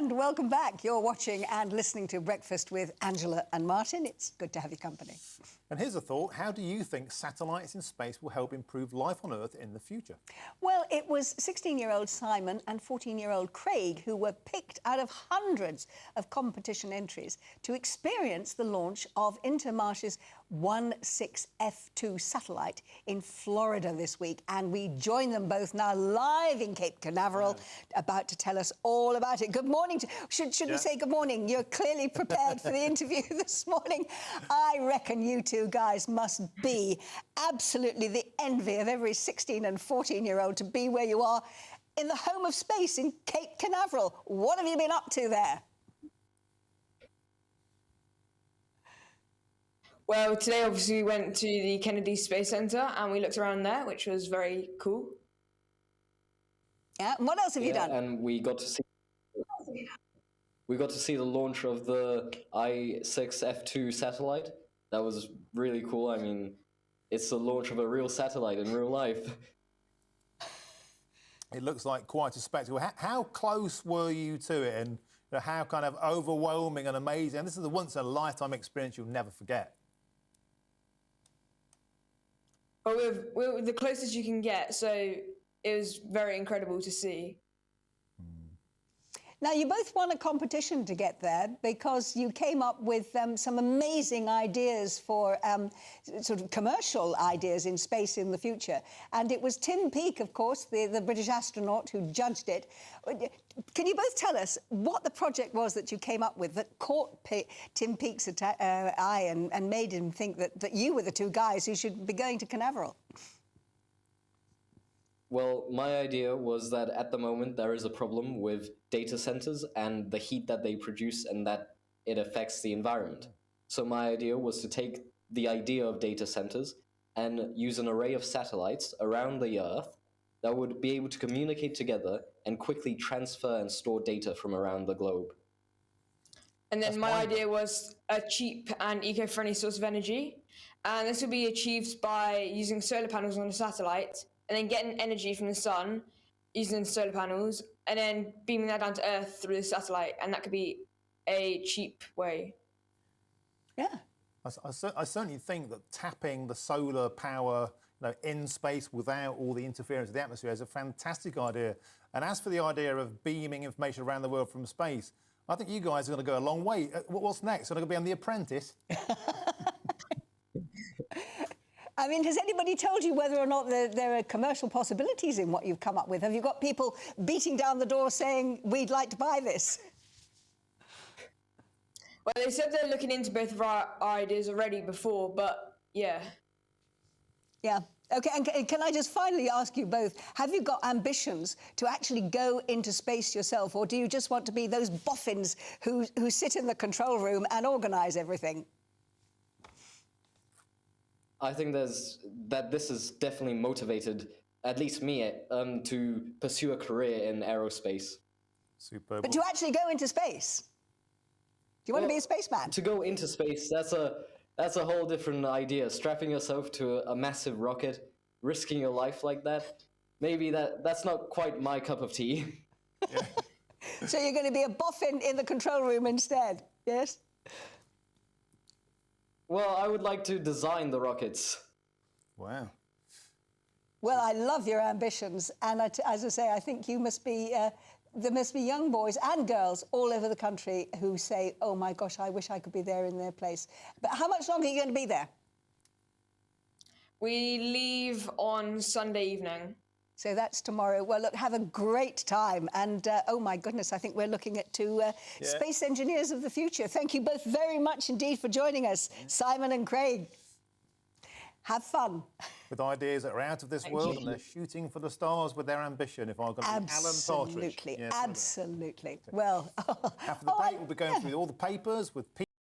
And welcome back. You're watching and listening to Breakfast with Angela and Martin. It's good to have your company. And here's a thought. How do you think satellites in space will help improve life on Earth in the future? Well, it was 16-year-old Simon and 14-year-old Craig who were picked out of hundreds of competition entries to experience the launch of Inmarsat's 16F2 satellite in Florida this week. And we join them both now live in Cape Canaveral, about to tell us all about it. Good morning. Should we say good morning? You're clearly prepared for the interview this morning. I reckon you two guys must be absolutely the envy of every 16 and 14-year-old to be where you are in the home of space in Cape Canaveral. What have you been up to there? Well, today obviously we went to the Kennedy Space Center and we looked around there, which was very cool. Yeah, and what else have you done? And we got to see the launch of the I-6F2 satellite. That was really cool. I mean, it's the launch of a real satellite in real life. It looks like quite a spectacle. How close were you to it, and how kind of overwhelming and amazing? And this is a once-in-a-lifetime experience you'll never forget. Well, we're the closest you can get, so it was very incredible to see. Now, you both won a competition to get there because you came up with some amazing ideas for sort of commercial ideas in space in the future. And it was Tim Peake, of course, the British astronaut, who judged it. Can you both tell us what the project was that you came up with that caught Tim Peake's eye and made him think that you were the two guys who should be going to Canaveral? Well, my idea was that at the moment there is a problem with data centers and the heat that they produce and that it affects the environment. So my idea was to take the idea of data centers and use an array of satellites around the Earth that would be able to communicate together and quickly transfer and store data from around the globe. And then my idea was a cheap and eco-friendly source of energy. And this will be achieved by using solar panels on a satellite and then getting energy from the sun using the solar panels and then beaming that down to Earth through the satellite. And that could be a cheap way. Yeah. I certainly think that tapping the solar power in space without all the interference of the atmosphere is a fantastic idea. And as for the idea of beaming information around the world from space, I think you guys are going to go a long way. What's next? Are you going to be on The Apprentice? I mean, has anybody told you whether or not there are commercial possibilities in what you've come up with? Have you got people beating down the door saying, we'd like to buy this? Well, they said they're looking into both of our ideas already before, but yeah. Yeah. OK, and can I just finally ask you both, have you got ambitions to actually go into space yourself, or do you just want to be those boffins who sit in the control room and organise everything? I think this has definitely motivated, at least me, to pursue a career in aerospace. Superb. But to actually go into space? Do you want to be a spaceman? To go into space, that's a whole different idea. Strapping yourself to a massive rocket, risking your life like that, maybe that's not quite my cup of tea. Yeah. So you're going to be a boffin in the control room instead, yes? Well, I would like to design the rockets. Wow. Well, I love your ambitions. And as I say, I think you must be... there must be young boys and girls all over the country who say, oh, my gosh, I wish I could be there in their place. But how much longer are you going to be there? We leave on Sunday evening. So that's tomorrow. Well, look, have a great time. And, oh, my goodness, I think we're looking at two space engineers of the future. Thank you both very much indeed for joining us, Simon and Craig. Have fun. With ideas that are out of this world and they're shooting for the stars with their ambition, if I'm going to be Alan Partridge. Absolutely, absolutely. Well... After the break, we'll be going through all the papers with